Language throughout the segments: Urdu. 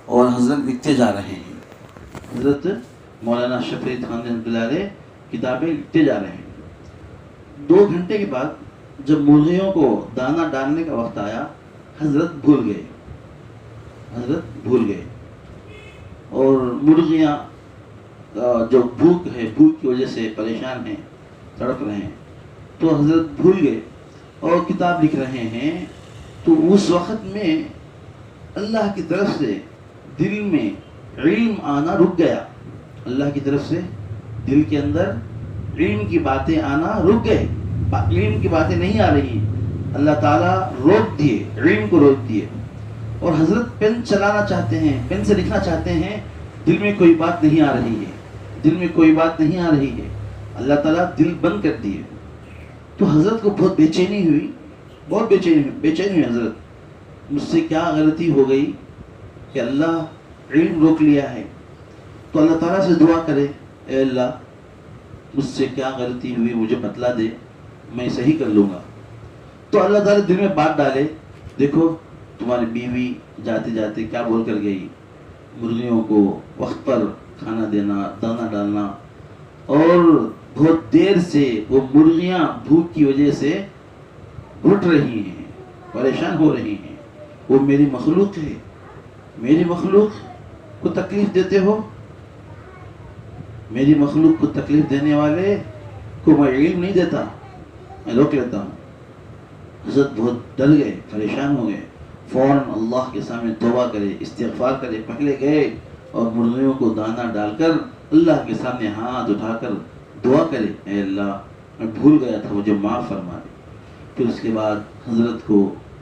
اور حضرت لکھتے جا رہے ہیں. حضرت مولانا شفیع خان رحمۃ اللہ علیہ کتابیں لکھتے جا رہے ہیں. 2 گھنٹے کے بعد جب مرغیوں کو دانہ ڈالنے کا وقت آیا، حضرت بھول گئے اور مرغیاں جو بھوک کی وجہ سے پریشان ہیں، تڑپ رہے ہیں، تو حضرت بھول گئے اور کتاب لکھ رہے ہیں. تو اس وقت میں اللہ کی طرف سے دل میں علم آنا رک گیا. اللہ کی طرف سے دل کے اندر علم کی باتیں آنا رک گئے. علم کی باتیں نہیں آ رہی، اللہ تعالیٰ روک دیے، علم کو روک دیے. اور حضرت پین چلانا چاہتے ہیں، پین سے لکھنا چاہتے ہیں، دل میں کوئی بات نہیں آ رہی ہے. اللہ تعالیٰ دل بند کر دیے. تو حضرت کو بہت بے چینی ہوئی. حضرت، مجھ سے کیا غلطی ہو گئی کہ اللہ علم روک لیا ہے. تو اللہ تعالیٰ سے دعا کرے، اے اللہ مجھ سے کیا غلطی ہوئی مجھے بتلا دے، میں صحیح کر لوں گا. تو اللہ تعالیٰ دل میں بات ڈالے، دیکھو تمہاری بیوی جاتے جاتے کیا بول کر گئی، مرغیوں کو وقت پر کھانا دینا، دانہ ڈالنا، اور بہت دیر سے وہ مرغیاں بھوک کی وجہ سے اٹھ رہی ہیں، پریشان ہو رہی ہیں. وہ میری مخلوق ہے، میری مخلوق کو تکلیف دیتے ہو، میری مخلوق کو تکلیف دینے والے کو میں علم نہیں دیتا، میں روک لیتا ہوں. حضرت بہت ڈر گئے، پریشان ہو گئے. فوراً اللہ کے سامنے توبہ کرے، استغفار کرے. پہلے گئے اور مرغیوں کو دانہ ڈال کر اللہ کے سامنے ہاتھ اٹھا کر دعا کرے، اے اللہ میں بھول گیا تھا، مجھے معاف فرما دے. پھر اس کے بعد حضرت کو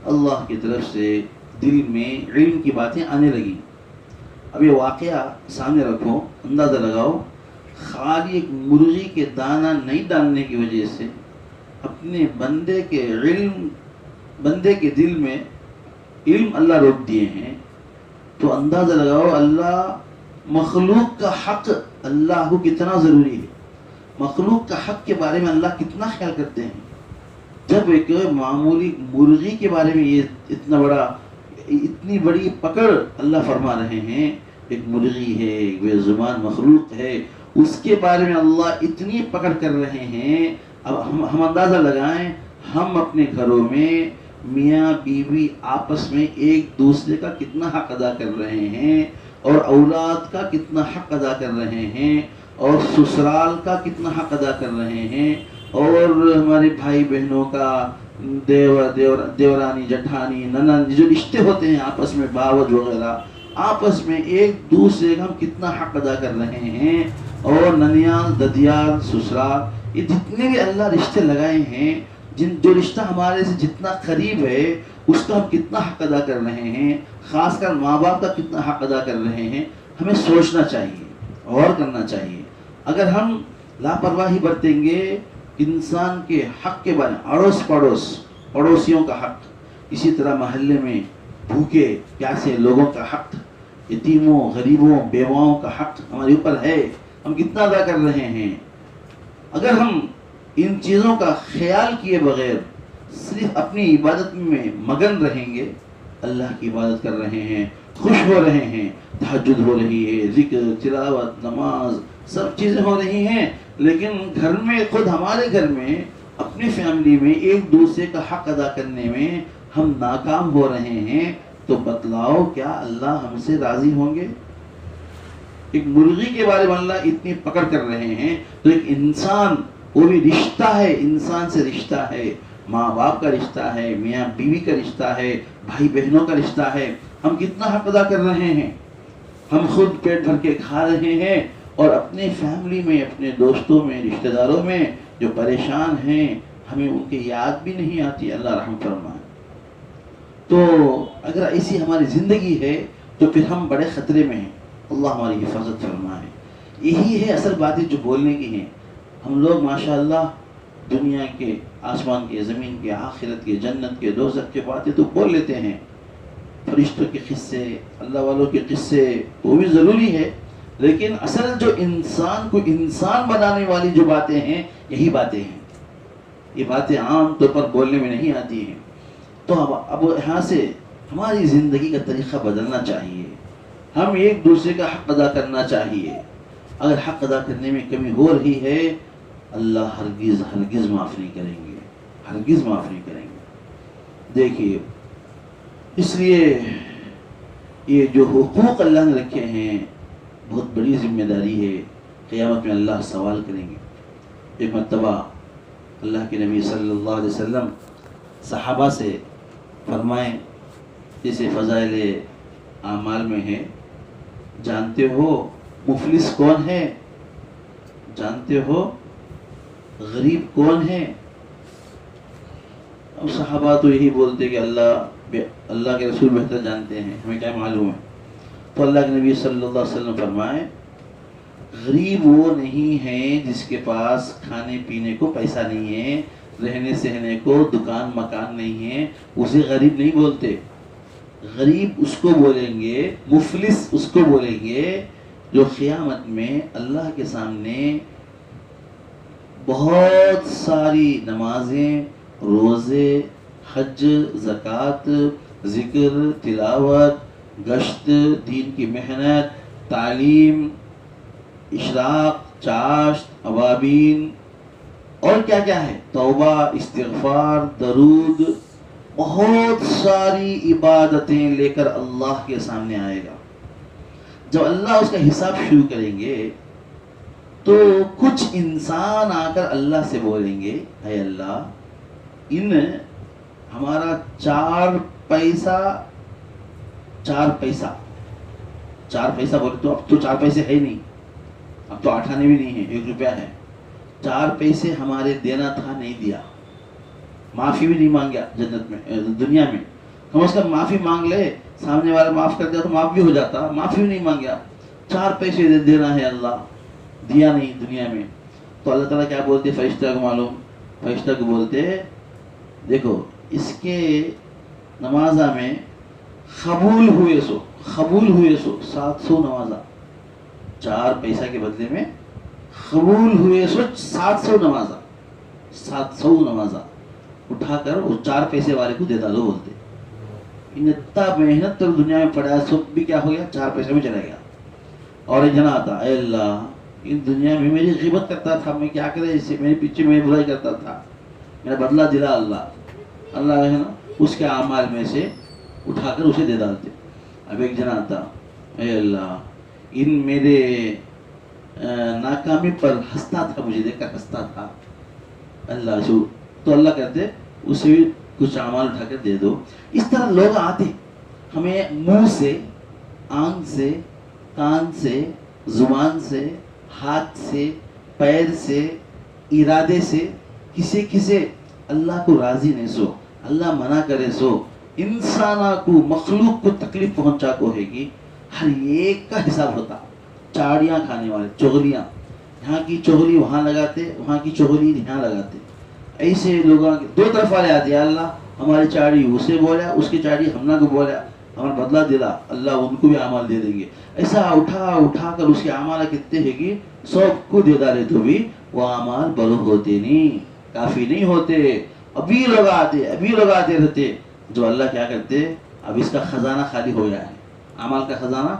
اللہ کی طرف سے دل میں علم کی باتیں آنے لگیں. اب یہ واقعہ سامنے رکھو، اندازہ لگاؤ، خالی ایک مرغی کے دانہ نہیں ڈالنے کی وجہ سے اپنے بندے کے دل میں علم اللہ روک دیے ہیں. تو اندازہ لگاؤ اللہ مخلوق کا حق اللہ کو کتنا ضروری ہے، مخلوق کا حق کے بارے میں اللہ کتنا خیال کرتے ہیں. جب ایک معمولی مرغی کے بارے میں یہ اتنی بڑی پکڑ اللہ فرما رہے ہیں، ایک مرغی ہے، ایک بے زبان مخلوق ہے، اس کے بارے میں اللہ اتنی پکڑ کر رہے ہیں. اب ہم اندازہ لگائیں، ہم اپنے گھروں میں میاں بیوی آپس میں ایک دوسرے کا کتنا حق ادا کر رہے ہیں، اور اولاد کا کتنا حق ادا کر رہے ہیں، اور سسرال کا کتنا حق ادا کر رہے ہیں، اور ہمارے بھائی بہنوں کا، دیورانی جٹھانی ننند جو رشتے ہوتے ہیں آپس میں، باوج وغیرہ، آپس میں ایک دوسرے کا ہم کتنا حق ادا کر رہے ہیں. اور ننیال، ددیال، سسرال، یہ جتنے بھی اللہ رشتے لگائے ہیں، جو رشتہ ہمارے سے جتنا قریب ہے اس کا ہم کتنا حق ادا کر رہے ہیں، خاص کر ماں باپ کا کتنا حق ادا کر رہے ہیں. ہمیں سوچنا چاہیے، غور کرنا چاہیے. اگر ہم لاپرواہی برتیں گے انسان کے حق کے بارے میں، پڑوسیوں کا حق، اسی طرح محلے میں بھوکے پیاسے لوگوں کا حق، یتیموں، غریبوں، بیواؤں کا حق ہمارے اوپر ہے، ہم کتنا ادا کر رہے ہیں. اگر ہم ان چیزوں کا خیال کیے بغیر صرف اپنی عبادت میں مگن رہیں گے، اللہ کی عبادت کر رہے ہیں، خوش ہو رہے ہیں، تہجد ہو رہی ہے، ذکر، تلاوت، نماز، سب چیزیں ہو رہی ہیں، لیکن گھر میں، خود ہمارے گھر میں، اپنی فیملی میں ایک دوسرے کا حق ادا کرنے میں ہم ناکام ہو رہے ہیں، تو بتلاؤ کیا اللہ ہم سے راضی ہوں گے؟ ایک مرغی کے بارے میں اللہ اتنی پکڑ کر رہے ہیں، تو ایک انسان، وہ بھی رشتہ ہے، انسان سے رشتہ ہے، ماں باپ کا رشتہ ہے، میاں بیوی کا رشتہ ہے، بھائی بہنوں کا رشتہ ہے، ہم کتنا حق ادا کر رہے ہیں. ہم خود پیٹ بھر کے کھا رہے ہیں، اور اپنے فیملی میں، اپنے دوستوں میں، رشتہ داروں میں جو پریشان ہیں، ہمیں ان کی یاد بھی نہیں آتی. اللہ رحم فرمائے. تو اگر ایسی ہماری زندگی ہے تو پھر ہم بڑے خطرے میں ہیں. اللہ ہماری حفاظت فرمائے. یہی ہے اصل باتیں جو بولنے کی ہیں. ہم لوگ ماشاءاللہ دنیا کے، آسمان کے، زمین کے، آخرت کے، جنت کے، دوزخ کے باتیں تو بول لیتے ہیں، فرشتوں کے قصے، اللہ والوں کے قصے، وہ بھی ضروری ہے، لیکن اصل جو انسان کو انسان بنانے والی جو باتیں ہیں، یہی باتیں ہیں. یہ باتیں عام طور پر بولنے میں نہیں آتی ہیں. تو اب یہاں سے ہماری زندگی کا طریقہ بدلنا چاہیے. ہم ایک دوسرے کا حق ادا کرنا چاہیے. اگر حق ادا کرنے میں کمی ہو رہی ہے اللہ ہرگز ہرگز معاف نہیں کریں گے، ہرگز معاف نہیں کریں گے. دیکھیے اس لیے یہ جو حقوق اللہ نے رکھے ہیں بہت بڑی ذمہ داری ہے. قیامت میں اللہ سوال کریں گے. ایک مرتبہ اللہ کے نبی صلی اللہ علیہ وسلم صحابہ سے فرمائیں، جیسے فضائل اعمال میں ہے، جانتے ہو مفلس کون ہے؟ جانتے ہو غریب کون ہے؟ اب صحابہ تو یہی بولتے کہ اللہ کے رسول بہتر جانتے ہیں، ہمیں کیا معلوم ہے. تو اللہ کے نبی صلی اللہ علیہ وسلم فرمائے غریب وہ نہیں ہے جس کے پاس کھانے پینے کو پیسہ نہیں ہے، رہنے سہنے کو دکان مکان نہیں ہے، اسے غریب نہیں بولتے. غریب اس کو بولیں گے، مفلس اس کو بولیں گے جو قیامت میں اللہ کے سامنے بہت ساری نمازیں، روزے، حج، زکوٰۃ، ذکر، تلاوت، گشت، دین کی محنت، تعلیم، اشراق، چاشت، اوابین اور کیا کیا ہے، توبہ، استغفار، درود، بہت ساری عبادتیں لے کر اللہ کے سامنے آئے گا. جب اللہ اس کا حساب شروع کریں گے تو کچھ انسان آ کر اللہ سے بولیں گے اے اللہ ان ہمارا چار پیسہ بولے تو اب تو 4 پیسے ہے ہی نہیں، اب تو 98 بھی نہیں ہے، 1 روپیہ ہے. 4 پیسے ہمارے دینا تھا، نہیں دیا. معافی بھی نہیں مانگا جنت میں، دنیا میں کم از کم معافی مانگ لے، سامنے والا معاف کر دیا تو معاف بھی ہو جاتا. معافی بھی نہیں مانگا، 4 پیسے دینا ہے اللہ، دیا نہیں دنیا میں. تو اللہ تعالیٰ کیا بولتے؟ فرشتہ کو معلوم، فرشتہ کو بولتے دیکھو اس کے نمازہ میں قبول ہوئے سو 700 نمازہ، 4 پیسہ کے بدلے میں قبول ہوئے سو 700 نمازہ، 700 نمازہ اٹھا کر اس 4 پیسے والے کو دے ڈالو. بولتے اتنا محنت تو دنیا میں پڑا، سب بھی کیا ہو گیا، 4 پیسے میں چلا گیا. اور ایک جنا آتا اے اللہ اس دنیا میں میری غیبت کرتا تھا، میں کیا کرے، اس سے میرے پیچھے میں برائی کرتا تھا، میرا بدلہ دلا اللہ ہے نا، اس کے اعمال میں سے اٹھا کر اسے دے ڈالتے. اب ایک جنا آتا اے اللہ ان میرے ناکامی پر ہنستا تھا، مجھے دیکھ کر ہنستا تھا اللہ سے، تو اللہ کہتے اسے بھی کچھ اعمال اٹھا کر دے دو. اس طرح لوگ آتے ہمیں منہ سے، آنکھ سے، کان سے، زبان سے، ہاتھ سے، پیر سے، ارادے سے کسی اللہ کو راضی نہیں سو، اللہ منع کرے سو، انسانہ کو، مخلوق کو تکلیف پہنچا کو ہے گی. ہر ایک کا حساب ہوتا. چاڑیاں کھانے والے، چغلیاں، یہاں کی چغلی وہاں لگاتے، وہاں کی چغلی یہاں لگاتے. ایسے لوگوں کے 2 طرف والے آتے، اللہ ہماری چاڑی اسے بولا، اس کی چاڑی ہم کو بولا، ہمارا بدلہ دلا، اللہ ان کو بھی اعمال دے دیں گے. ایسا اٹھا کر اس کے اعمال کتنے ہے کہ سب کو دے ڈالے تو بھی وہ اعمال بلوغ ہوتے نہیں، کافی نہیں ہوتے. ابھی لوگ آتے رہتے. جو اللہ کیا کرتے، اب اس کا خزانہ خالی ہو گیا ہے، اعمال کا خزانہ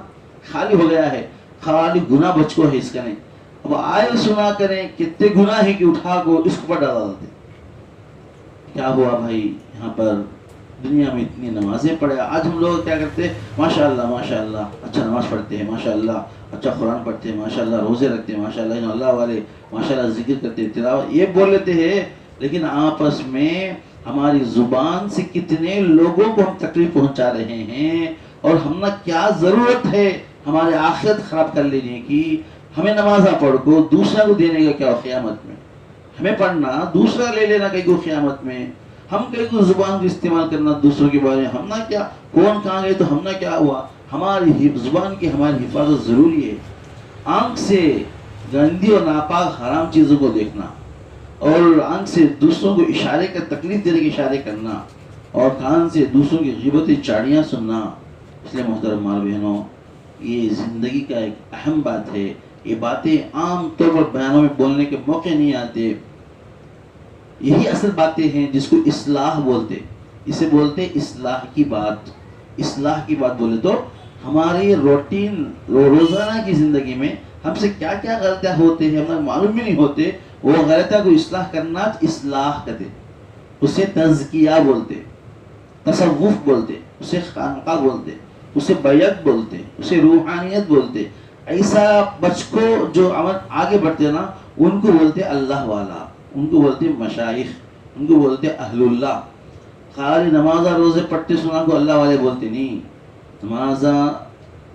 خالی ہو گیا ہے، خالی گناہ بچ کو ہے اس کا نہیں. اب آئے سنا کریں کتنے گناہ ہے کہ اٹھا کو اس کو پر ڈالا دیتے. کیا ہوا بھائی، یہاں پر دنیا میں اتنی نمازیں پڑھے، آج ہم لوگ کیا کرتے ہیں، ماشاءاللہ اچھا نماز پڑھتے ہیں، ماشاءاللہ اچھا قرآن پڑھتے ہیں، ماشاءاللہ روزے رکھتے ہیں، ماشاءاللہ اللہ والے ماشاءاللہ ذکر کرتے ہیں، تلاوت یہ بول لیتے ہیں. لیکن آپس میں ہماری زبان سے کتنے لوگوں کو ہم تکلیف پہنچا رہے ہیں، اور ہمیں کیا ضرورت ہے ہمارے آخرت خراب کر لینے کی. ہمیں نمازہ پڑھ کو دوسرا کو دینے کا کیا قیامت میں، ہمیں پڑھنا دوسرا لے لینا کہیں کو قیامت میں. ہم کہیں کو زبان کو استعمال کرنا دوسروں کے بارے میں، ہم نہ کیا کون کہاں گئے تو ہم نہ کیا ہوا. ہماری زبان کی ہماری حفاظت ضروری ہے. آنکھ سے گندی اور ناپاک حرام چیزوں کو دیکھنا، اور آنکھ سے دوسروں کو اشارے کر تکلیف دینے کے اشارے کرنا، اور کان سے دوسروں کی غیبتیں چاڑیاں سننا. اس لیے محترم ماں بہنوں، یہ زندگی کا ایک اہم بات ہے. یہ باتیں عام طور پر بیانوں میں بولنے کے موقع نہیں آتے. یہی اصل باتیں ہیں جس کو اصلاح بولتے. اسے بولتے اصلاح کی بات. اصلاح کی بات بولے تو ہماری روٹین روزانہ کی زندگی میں ہم سے کیا کیا غلطیاں ہوتے ہیں ہمیں معلوم بھی نہیں ہوتے. وہ غلطیاں کو اصلاح کرنا اصلاح کہتے, اسے تزکیہ بولتے, تصوف بولتے, اسے خانقاہ بولتے, اسے بیعت بولتے, اسے روحانیت بولتے. ایسا بچ کو جو عمل آگے بڑھتے نا ان کو بولتے اللہ والا, ان کو بولتے مشائخ, ان کو بولتے اہل اللہ. خالی نماز روزے پڑھتے سنا کو اللہ والے بولتے نہیں. نماز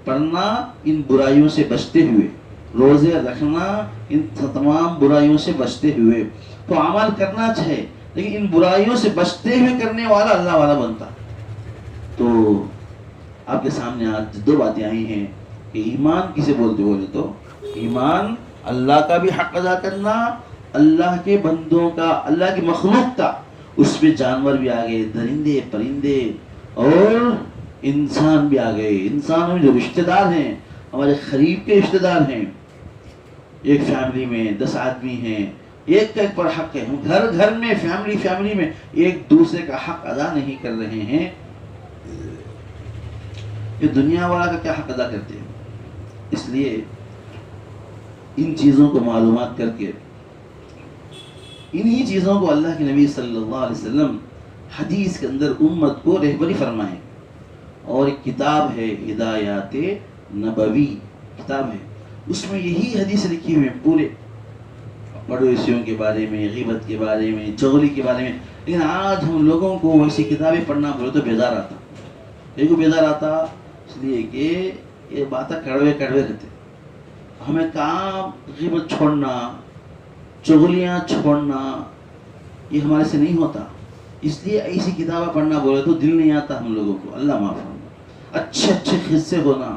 پڑھنا ان برائیوں سے بچتے ہوئے, روزے رکھنا ان تمام برائیوں سے بچتے ہوئے, تو عمل کرنا چاہے لیکن ان برائیوں سے بچتے ہوئے کرنے والا اللہ والا بنتا. تو آپ کے سامنے آج دو باتیں آئی ہیں کہ ایمان کسے بولتے بولے تو ایمان اللہ کا بھی حق ادا کرنا, اللہ کے بندوں کا, اللہ کی مخلوق کا, اس میں جانور بھی آ گئے, درندے پرندے اور انسان بھی آ گئے. انسان میں جو رشتہ دار ہیں ہمارے قریب کے رشتہ دار ہیں, ایک فیملی میں 10 آدمی ہیں, ایک کا ایک پر حق ہے. ہم گھر گھر میں فیملی میں ایک دوسرے کا حق ادا نہیں کر رہے ہیں. یہ دنیا والا کا کیا حق ادا کرتے ہیں؟ اس لیے ان چیزوں کو معلومات کر کے انہی چیزوں کو اللہ کے نبی صلی اللہ علیہ وسلم حدیث کے اندر امت کو رہبری فرمائیں. اور ایک کتاب ہے ہدایات نبوی کتاب ہے, اس میں یہی حدیث لکھی ہوئی ہیں پورے پڑوسیوں کے بارے میں, غیبت کے بارے میں, چغلی کے بارے میں. لیکن آج ہم لوگوں کو ایسی کتابیں پڑھنا بولے تو بیزار آتا. ایک کو بیزار آتا اس لیے کہ یہ باتیں کڑوے رہتے. ہمیں کام غیبت چھوڑنا, چغلیاں چھوڑنا یہ ہمارے سے نہیں ہوتا. اس لیے ایسی کتابیں پڑھنا بولے تو دل نہیں آتا ہم لوگوں کو. اللہ معاف کرنا. اچھے قصے ہونا,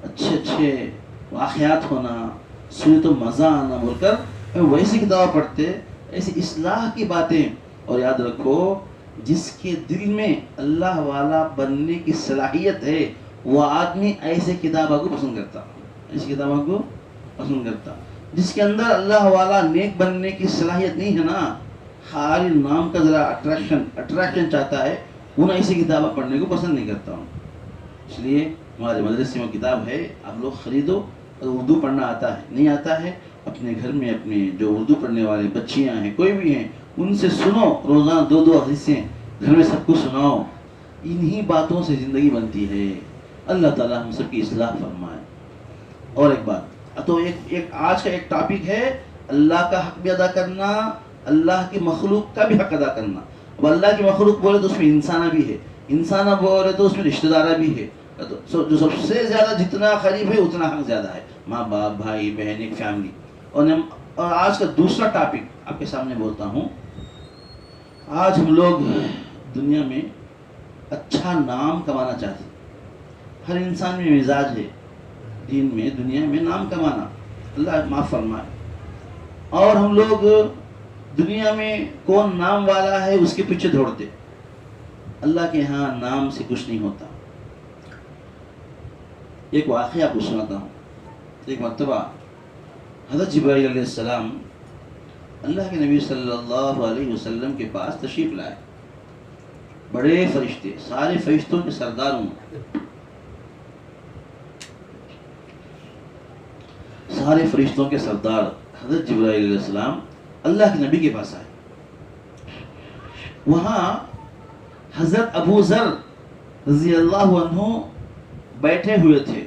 اچھے واقعات ہونا, سنے تو مزہ آنا بول کر ہم ویسی کتابیں پڑھتے, ایسی اصلاح کی باتیں. اور یاد رکھو جس کے دل میں اللہ والا بننے کی صلاحیت ہے وہ آدمی ایسے کتابوں کو پسند کرتا, ایسی کتابوں کو پسند کرتا. جس کے اندر اللہ والا نیک بننے کی صلاحیت نہیں ہے نا, خالی نام کا ذرا اٹریکشن چاہتا ہے, انہیں ایسی کتابیں پڑھنے کو پسند نہیں کرتا ہوں. اس لیے ہمارے مدرسے میں کتاب ہے, آپ لوگ خریدو. اردو پڑھنا آتا ہے نہیں آتا ہے اپنے گھر میں اپنے جو اردو پڑھنے والے بچیاں ہیں کوئی بھی ہیں ان سے سنو, روزانہ 2 حدیثیں گھر میں سب کو سناؤ. انہی باتوں سے زندگی بنتی ہے. اللہ تعالیٰ ہم سب کی اصلاح فرمائے. اور ایک بات تو ایک آج کا ایک ٹاپک ہے اللہ کا حق بھی ادا کرنا, اللہ کی مخلوق کا بھی حق ادا کرنا. اب اللہ کی مخلوق بولے تو اس میں انسانہ بھی ہے, انسانہ بولے تو اس میں رشتہ دارہ بھی ہے. جو سب سے زیادہ جتنا قریب ہے اتنا حق زیادہ ہے, ماں باپ, بھائی بہن, ایک فیملی. اور آج کا دوسرا ٹاپک آپ کے سامنے بولتا ہوں. آج ہم لوگ دنیا میں اچھا نام کمانا چاہتے ہیں. ہر انسان میں مزاج ہے دین میں دنیا میں نام کمانا, اللہ معاف فرمائے. اور ہم لوگ دنیا میں کون نام والا ہے اس کے پیچھے دوڑتے. اللہ کے ہاں نام سے کچھ نہیں ہوتا. ایک واقعہ آپ کو سناتا ہوں. ایک مرتبہ حضرت جبرائیل علیہ السلام اللہ کے نبی صلی اللہ علیہ وسلم کے پاس تشریف لائے. بڑے فرشتے, سارے فرشتوں کے سردار ہوں, سارے فرشتوں کے سردار حضرت جبرائیل علیہ السلام اللہ کے نبی کے پاس آئے. وہاں حضرت ابو ذر رضی اللہ عنہ بیٹھے ہوئے تھے.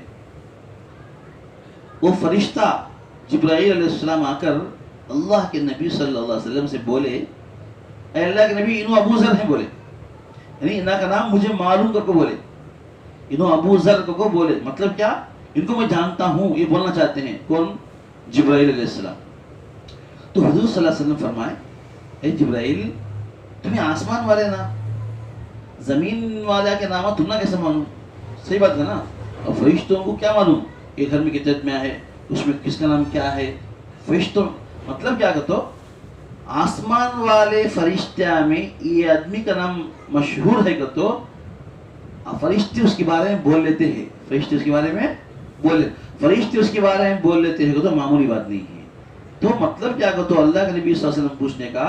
وہ فرشتہ جبرائیل علیہ السلام آ کر اللہ کے نبی صلی اللہ علیہ وسلم سے بولے, اے اللہ کے نبی انہوں ابو ذر ہیں. بولے یعنی انہوں کا نام مجھے معلوم کر کو بولے, انہوں ابو ذر کو بولے. مطلب کیا, ان کو میں جانتا ہوں, یہ بولنا چاہتے ہیں. کون؟ جبرائیل علیہ السلام. تو حضور صلی اللہ علیہ وسلم فرمائے, اے جبرائیل تمہیں آسمان والے نا, زمین والے کے نام تم نہ کیسے معلوم؟ صحیح بات ہے نا. اور فرشتوں کو کیا معلوم کہ گھر میں کتنے میں ہے, اس میں کس کا نام کیا ہے؟ فرشتوں مطلب کیا کہتے ہو, آسمان والے فرشتہ میں یہ آدمی کا نام مشہور ہے کہتے ہو, فرشتے اس کے بارے میں بول لیتے ہیں. فرشتے اس کے بارے میں فرشتے اس کے بارے میں بول لیتے ہیں تو معمولی بات نہیں ہے. تو مطلب کیا کہتے ہو, اللہ کے نبی صلی اللہ علیہ وسلم پوچھنے کا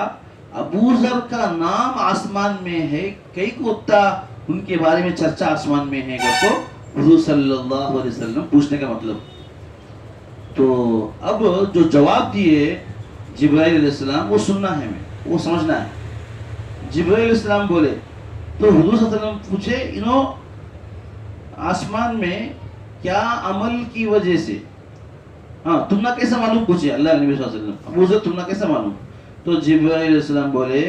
ابو ذر کا نام آسمان میں ہے, کئی کو اتنا ان کے بارے میں چرچا آسمان میں ہے کہ حضور صلی اللہ علیہ وسلم پوچھنے کا مطلب. تو اب جو جواب دیے جبرائیل علیہ السلام وہ سننا ہے ہمیں، وہ سمجھنا ہے. جبرائیل علیہ السلام بولے تو حضور صلی اللہ علیہ وسلم پوچھے انہوں آسمان میں کیا عمل کی وجہ سے، ہاں تم نہ کیسا معلوم پوچھے اللہ نبی صلی اللہ علیہ وسلم، ابو ذر تم نہ کیسا معلوم. تو جبرائیل علیہ السلام بولے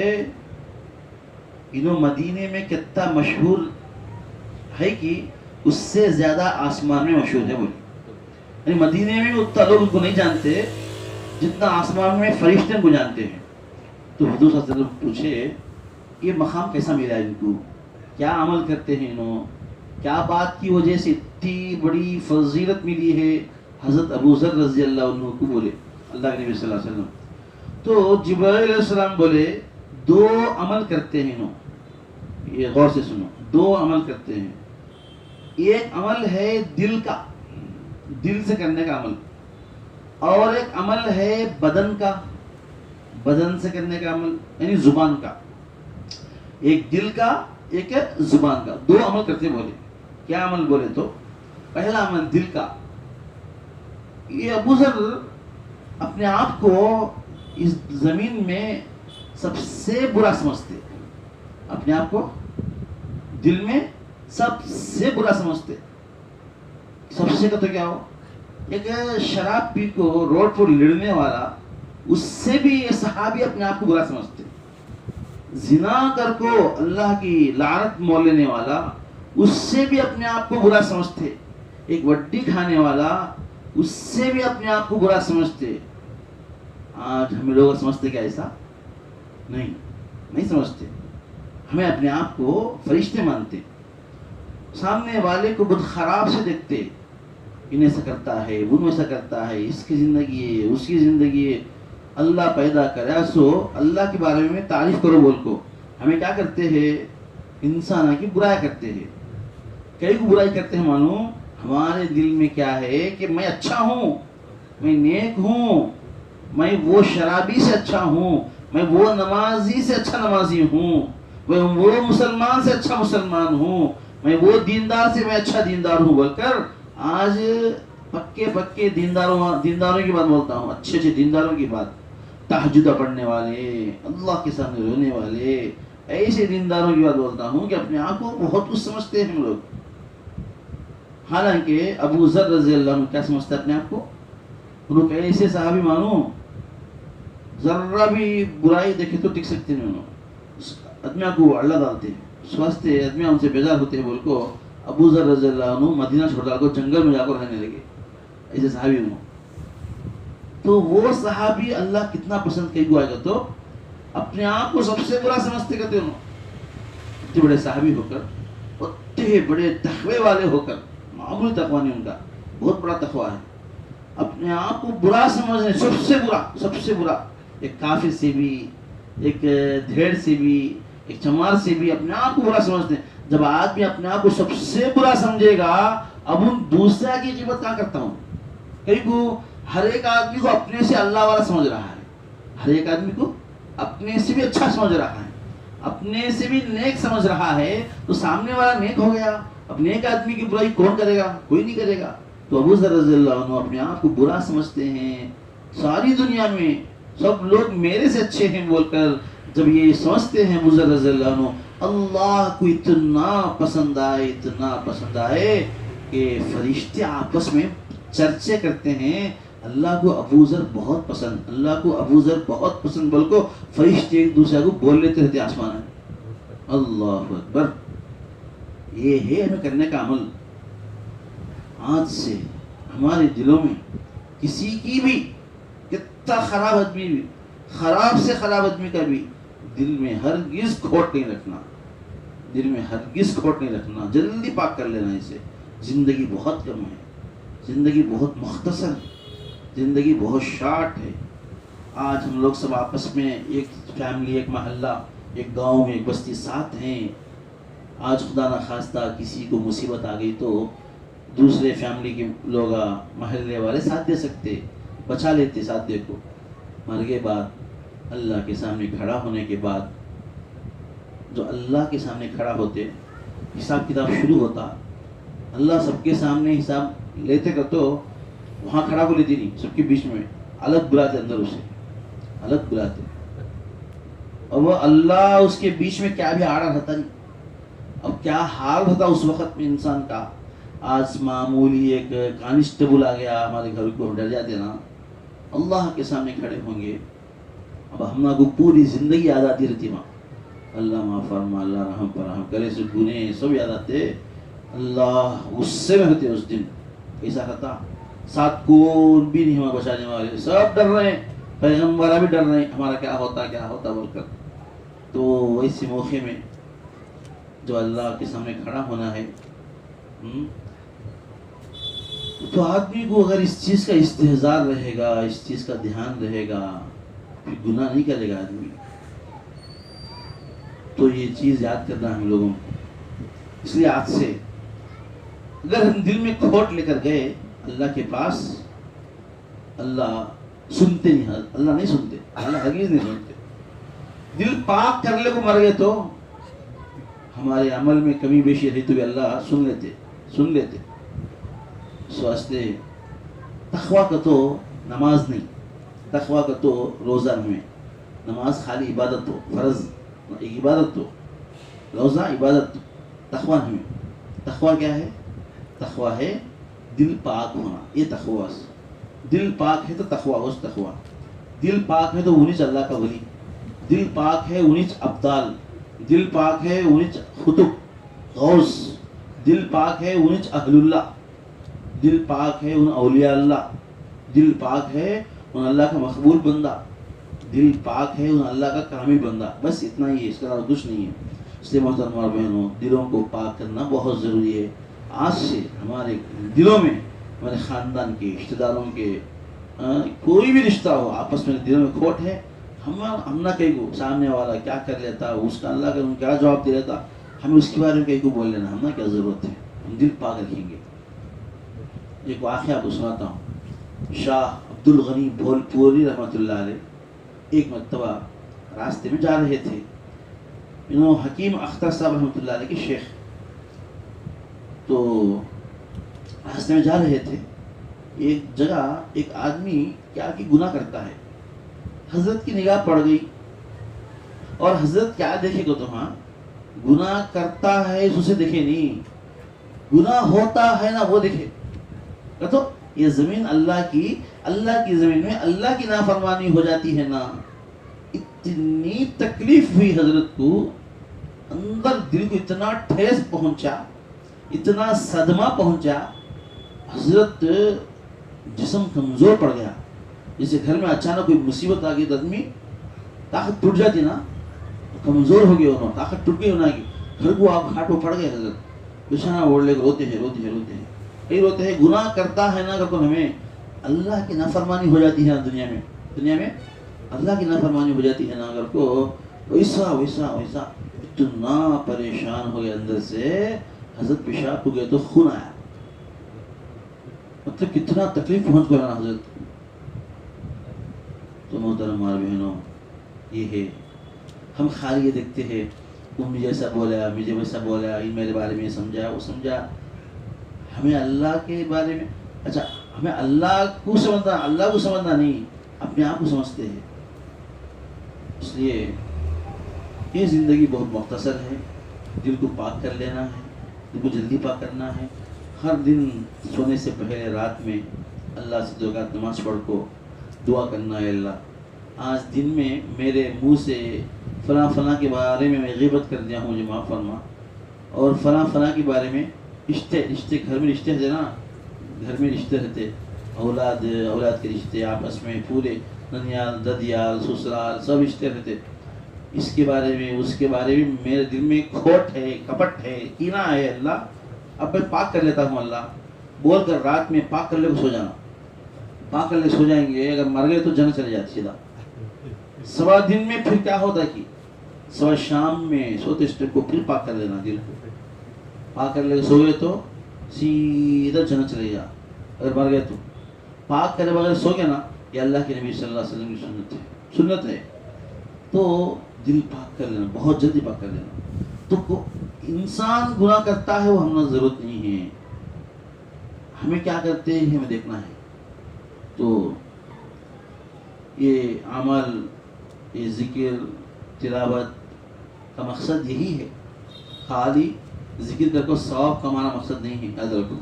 انہوں مدینے میں کتنا مشہور ہے کہ اس سے زیادہ آسمان میں مشہور ہے. بولے یعنی مدینے میں اتنا لوگ ان کو نہیں جانتے جتنا آسمان میں فرشتے ان کو جانتے ہیں. تو حضور صلی اللہ علیہ وسلم پوچھے یہ مقام کیسا ملا ان کو، کیا عمل کرتے ہیں انہوں، کیا بات کی وجہ سے اتنی بڑی فضیلت ملی ہے حضرت ابو ذر رضی اللہ عنہ کو. بولے اللہ کے نبی صلی اللہ علیہ وسلم. تو جبرائیل علیہ السلام بولے دو عمل کرتے ہیں انہوں، یہ غور سے سنو، دو عمل کرتے ہیں. ایک عمل ہے دل کا، دل سے کرنے کا عمل، اور ایک عمل ہے بدن کا، بدن سے کرنے کا عمل یعنی زبان کا. ایک دل کا ایک ہے زبان کا، دو عمل کرتے. بولے کیا عمل؟ بولے تو پہلا عمل دل کا. یہ ابو ذر اپنے آپ کو اس زمین میں سب سے برا سمجھتے، اپنے آپ کو دل میں سب سے برا سمجھتے. سب سے کا تو کیا ہو، ایک شراب پی کو روڈ پر لڑنے والا، اس سے بھی یہ صحابی اپنے آپ کو برا سمجھتے. زنا کر کو اللہ کی لعنت مول لینے والا، اس سے بھی اپنے آپ کو برا سمجھتے. ایک وڈی کھانے والا، اس سے بھی اپنے آپ کو برا سمجھتے. آج ہمیں لوگ سمجھتے کیا ایسا؟ نہیں سمجھتے. ہمیں اپنے آپ کو فرشتے مانتے، سامنے والے کو بہت خراب سے دیکھتے، انہیں ایسا کرتا ہے، وہ ایسا کرتا ہے، اس کی زندگی ہے، اس کی زندگی ہے. اللہ پیدا کرا سو اللہ کے بارے میں تعریف کرو بول کو. ہمیں کیا کرتے ہیں؟ انسان کی برائی کرتے ہیں. کئی کو برائی کرتے ہیں معلوم. ہمارے دل میں کیا ہے کہ میں اچھا ہوں، میں نیک ہوں، میں وہ شرابی سے اچھا ہوں، میں وہ نمازی سے اچھا نمازی ہوں، میں وہ مسلمان سے اچھا مسلمان ہوں، میں وہ دیندار سے میں اچھا دیندار ہوں بول کر آج پکے دینداروں کی بات بولتا ہوں، اچھے دینداروں کی بات. تہجد پڑھنے والے، اللہ کے سامنے رونے والے، ایسے دینداروں کی بات بولتا ہوں کہ اپنے آپ کو بہت کچھ سمجھتے ہیں ہم لوگ. حالانکہ ابو ذر رضی اللہ عنہ کیا سمجھتے اپنے آپ کو؟ انہوں ایسے صحابی مانو ذرہ بھی برائی دیکھے تو ٹک سکتے نہیں. انہوں آدمیاں کو اللہ ڈالتے سمجھتے، آدمیاں ان سے بیزار ہوتے ہیں بول کو ابو ذر رضی اللہ عنہ مدینہ چھوڑ کر جنگل میں جا کر رہنے لگے. ایسے صحابی ہوں. تو وہ صحابی اللہ کتنا پسند کئی کو آئے گا تو اپنے آپ کو سب سے برا سمجھتے کہتے انہوں. اتنے بڑے صحابی ہو کر، اتنے بڑے تقوی والے ہو کر، معمولی تقوی نہیں ان کا، بہت بڑا تقوی ہے. اپنے آپ کو برا سمجھنے، سب سے برا ایک کافر سے بھی، ایک دھیڑ سے بھی، ایک چمار سے بھی اپنے آپ کو برا سمجھتے ہیں. جب آدمی اپنے آپ کو سب سے برا سمجھے گا، اب ان دوسرے کی قیمت کیا کرتا ہوں. کئی کو ہر ایک آدمی کو اپنے سے اللہ والا سمجھ رہا ہے، ہر ایک آدمی کو اپنے سے بھی اچھا سمجھ رہا ہے، اپنے سے بھی نیک سمجھ رہا ہے. تو سامنے والا نیک ہو گیا، اب نیک آدمی کی برائی کون کرے گا؟ کوئی نہیں کرے گا. تو ابو ذر رضی اللہ عنہ اپنے آپ کو برا سمجھتے ہیں. ساری دنیا میں سب لوگ میرے سے اچھے ہیں بول کر جب یہ سمجھتے ہیں ابو ذر رضی اللہ عنہ، اللہ کو اتنا پسند آئے کہ فرشتے آپس میں چرچے کرتے ہیں اللہ کو ابو ذر بہت پسند، اللہ کو ابو ذر بہت پسند بول کو فرشتے ایک دوسرے کو بول لیتے رہتے آسمان میں. اللہ اکبر. یہ ہے ہمیں کرنے کا عمل. آج سے ہمارے دلوں میں کسی کی بھی کتنا خراب آدمی بھی، خراب سے خراب آدمی کا بھی دل میں ہرگز کھوٹ نہیں رکھنا، دل میں ہرگز کھوٹ نہیں رکھنا. جلدی پاک کر لینا اسے. زندگی بہت کم ہے، زندگی بہت مختصر ہے، زندگی بہت شارٹ ہے. آج ہم لوگ سب آپس میں ایک فیملی، ایک محلہ، ایک گاؤں میں، ایک بستی ساتھ ہیں. آج خدا نخواستہ کسی کو مصیبت آ گئی تو دوسرے فیملی کے لوگ، محلے والے ساتھ دے سکتے، بچا لیتے ساتھ دے کو. مر کے بعد اللہ کے سامنے کھڑا ہونے کے بعد جو اللہ کے سامنے کھڑا ہوتے، حساب کتاب شروع ہوتا. اللہ سب کے سامنے حساب لیتے کا تو وہاں کھڑا کو لیتی نہیں، سب کے بیچ میں الگ بلاتے، اندر اسے الگ بلاتے، اور وہ اللہ اس کے بیچ میں کیا بھی آڑا رہتا نہیں. اب کیا حال ہوتا اس وقت میں انسان کا. آج معمولی ایک کانسٹیبل آ گیا ہمارے گھر کو، ڈر جاتے نا. اللہ کے سامنے کھڑے ہوں گے، اب ہم کو پوری زندگی یاد آتی رہتی وہاں. اللہ معاف فرما، اللہ رحم پر رحم کرے، سے گناہ سب یاد آتے. اللہ غصے میں ہوتے اس دن. ایسا رہتا ساتھ کون بھی نہیں ہمیں بچانے والے، سب ڈر رہے ہیں، پیغمبر بھی ڈر رہے ہیں ہمارا کیا ہوتا بول کر. تو ویسے موقع میں جو اللہ کے سامنے کھڑا ہونا ہے، تو آدمی کو اگر اس چیز کا استحضار رہے گا، اس چیز کا دھیان رہے گا، پھر گناہ نہیں کرے گا آدمی. تو یہ چیز یاد کرنا ہم لوگوں کو. اس لیے آج سے اگر ہم دل میں کھوٹ لے کر گئے اللہ کے پاس، اللہ سنتے نہیں، اللہ نہیں سنتے، اللہ ہرگز نہیں سنتے. دل پاک کرنے کو مر گئے تو ہمارے عمل میں کمی بیشی رہی تو بھی اللہ سن لیتے. سوچتے تقوی کا تو نماز نہیں، تقوی کا تو روزہ نہیں. نماز خالی عبادت ہو، فرض ایک عبادت ہو، روزہ عبادت، تقوی نہیں. تقوی کیا ہے؟ تقوی ہے دل پاک ہونا. یہ تقوی، دل پاک ہے تو تقوی اس تقوی. دل پاک ہے تو انیچ اللہ کا ولی، دل پاک ہے انیچ ابدال، دل پاک ہے انیچ خطب غوث، دل پاک ہے انیچ اہل اللہ، دل پاک ہے ان اولیاء اللہ، دل پاک ہے ان اللہ کا مقبول بندہ، دل پاک ہے ان اللہ کا کامی بندہ. بس اتنا ہی ہے، اس کا علاوہ کچھ نہیں ہے. اس لیے محترم اور بہنوں، دلوں کو پاک کرنا بہت ضروری ہے. آج سے ہمارے دلوں میں، ہمارے خاندان کے رشتہ داروں کے کوئی بھی رشتہ ہو، آپس میں دلوں میں کھوٹ ہے، ہم نہ کہیں کو سامنے والا کیا کر لیتا، اس کا اللہ کا کیا جواب دے لیتا، ہمیں اس کے بارے میں کہیں کو بول لینا، ہم نہ کیا ضرورت ہے. ہم دل پاک رکھیں گے. ایک واقعہ آپ کو سناتا ہوں. شاہ عبد الغنی بھولپوری رحمۃ اللہ علیہ ایک مرتبہ راستے میں جا رہے تھے. حکیم اختر صاحب رحمۃ اللہ علیہ کے شیخ، تو راستے میں جا رہے تھے. ایک جگہ ایک آدمی کیا کہ گناہ کرتا ہے. حضرت کی نگاہ پڑ گئی، اور حضرت کیا دیکھے گا تو ہاں گناہ کرتا ہے اسے دیکھے نہیں، گناہ ہوتا ہے نا وہ دیکھے. تو یہ زمین اللہ کی زمین میں اللہ کی نافرمانی ہو جاتی ہے نا. اتنی تکلیف ہوئی حضرت کو، اندر دل کو اتنا ٹھیس پہنچا، اتنا صدمہ پہنچا. حضرت جسم کمزور پڑ گیا. جیسے گھر میں اچانک کوئی مصیبت آ گئی تو آدمی طاقت ٹوٹ جاتی نا، کمزور ہو گئے انہوں، طاقت ٹوٹ گئی انہوں کی. گھر کو آپ گھاٹ پہ پڑ گئے حضرت، بچھانا اوڑھ لے کے روتے ہیں. کئی روتے ہیں گناہ کرتا ہے نا کہ ہمیں اللہ کی نافرمانی ہو جاتی ہے. دنیا میں اللہ کی نافرمانی ہو جاتی ہے نا اگر کو ویسا اتنا پریشان ہو گئے اندر سے. حضرت پیشاب ہو گئے تو خون آیا. مطلب کتنا تکلیف پہنچ گیا نا حضرت. تو محترم ہمارے بہنوں، یہ ہے ہم خالی یہ دیکھتے ہیں تم جیسا بولا، مجھے ویسا بولا، یہ میرے بارے میں سمجھا وہ سمجھا. ہمیں اللہ کے بارے میں، اچھا ہمیں اللہ کو سمجھنا نہیں، اپنے آپ کو سمجھتے ہیں. اس لیے یہ زندگی بہت مختصر ہے. دل کو پاک کر لینا ہے، دل کو جلدی پاک کرنا ہے. ہر دن سونے سے پہلے رات میں اللہ سے 2 رکعت نماز پڑھ کو دعا کرنا ہے، اللہ آج دن میں میرے منہ سے فلاں کے بارے میں غیبت کر دیا ہوں، مجھے معاف فرما. اور فلاں کے بارے میں رشتے گھر میں رشتے رہتے نا، گھر میں رشتے رہتے، اولاد کے رشتے آپس میں، پورے ننیال ددیال سسرال سب رشتے رہتے. اس کے بارے میں اس کے بارے میں میرے دل میں کھوٹ ہے، کپٹ ہے، کینہ ہے. اللہ اب میں پاک کر لیتا ہوں اللہ بول کر رات میں پاک کر لے کو سو جانا. پاک کر لے سو جائیں گے، اگر مر گئے تو جنت چلے جاتے سیدھا. سوا دن میں پھر کیا ہوتا کہ سوا شام میں سوتے اسٹیپ کو پھر پاک کر لینا. دل کو پاک کر لے سو گئے تو سیدھا جنت چلے جا. اگر مر گئے تو پاک کرے بغیر سو گیا نا، یہ اللہ کے نبی صلی اللہ علیہ وسلم کی سنت ہے. تو دل پاک کر لینا، بہت جلدی پاک کر لینا. تو انسان گناہ کرتا ہے وہ ہمنا ضرورت نہیں ہے. ہمیں کیا کرتے ہیں ہمیں دیکھنا ہے. تو یہ عمل، یہ ذکر تلاوت کا مقصد یہی ہے. خالی ذکر کر کو ثواب کمانا مقصد نہیں ہے. یاد رکھو،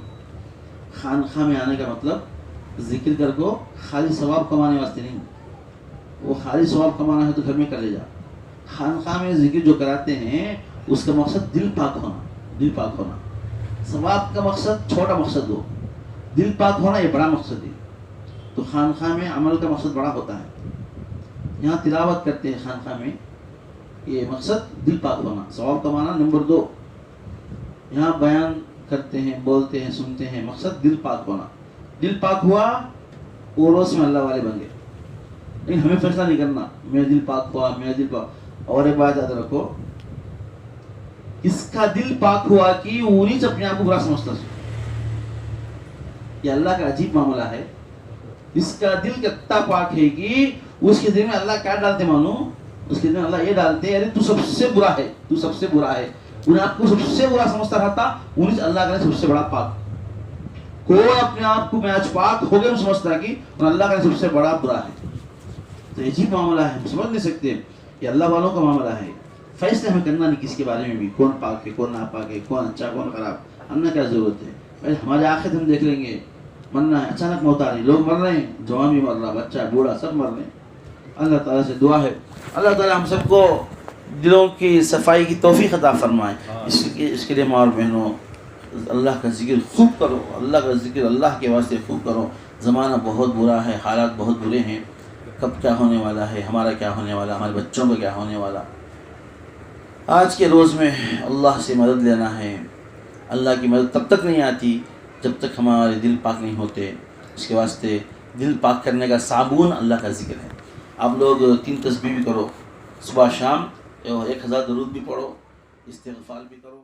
خانقاہ میں آنے کا مطلب ذکر کر کو خالی ثواب کمانے واسطے نہیں. وہ خالی ثواب کمانا ہے تو گھر میں کر لے جا. خانقاہ میں ذکر جو کراتے ہیں اس کا مقصد دل پاک ہونا. دل پاک ہونا. ثواب کا مقصد چھوٹا مقصد ہو، دل پاک ہونا یہ بڑا مقصد ہے. تو خانقاہ میں عمل کا مقصد بڑا ہوتا ہے. یہاں تلاوت کرتے ہیں خانقاہ میں، یہ مقصد دل پاک ہونا، ثواب کمانا نمبر 2. یہاں بیان کرتے ہیں، بولتے ہیں، سنتے ہیں، مقصد دل پاک ہونا. دل پاک ہوا وہ روز میں اللہ والے بن گئے. لیکن ہمیں فیصلہ نہیں کرنا میرا دل پاک ہوا، میرا دل پاک. اور ایک بات یاد رکھو، اس کا دل پاک ہوا کہ وہ نہیں اپنے آپ کو برا سمجھتا. یہ اللہ کا عجیب معاملہ ہے. اس کا دل کتنا پاک ہے کہ اس کے دل میں اللہ کیا ڈالتے مانو، اس کے دل میں اللہ یہ ڈالتے ارے تو سب سے برا ہے، تو سب سے برا ہے. انہیں آپ کو سب سے برا سمجھتا رہتا، انہیں اللہ کا سب سے بڑا پاک. کوئی اپنے آپ کو میں آج پاک ہو گئے سمجھتا کہ اللہ کا سب سے بڑا برا ہے. تو عجیب معاملہ ہے، ہم سمجھ نہیں سکتے. یہ اللہ والوں کا معاملہ ہے. فیصلے ہمیں کرنا نہیں کسی کے بارے میں بھی، کون پاک ہے، کون ناپاک ہے، کون اچھا، کون خراب. ہمیں کیا ضرورت ہے؟ پہلے ہمارے آخرت ہم دیکھ لیں گے. مرنا ہے، اچانک موت آ رہی، لوگ مر رہے ہیں، جوان بھی مر رہا، بچہ بوڑھا سب مر رہے ہیں. اللہ تعالیٰ سے دعا ہے اللہ تعالیٰ ہم سب کو دلوں کی صفائی کی توفیق عطا فرمائے. اس کے لیے ماں اور بہنوں، اللہ کا ذکر خوب کرو. اللہ کا ذکر اللہ کے واسطے خوب کرو. زمانہ بہت برا ہے، حالات بہت برے ہیں. کب کیا ہونے والا ہے، ہمارا کیا ہونے والا، ہمارے بچوں کا کیا ہونے والا. آج کے روز میں اللہ سے مدد لینا ہے. اللہ کی مدد تب تک نہیں آتی جب تک ہمارے دل پاک نہیں ہوتے. اس کے واسطے دل پاک کرنے کا صابون اللہ کا ذکر ہے. آپ لوگ 3 تسبیح بھی کرو صبح شام، 1000 درود بھی پڑھو، استغفار بھی کرو.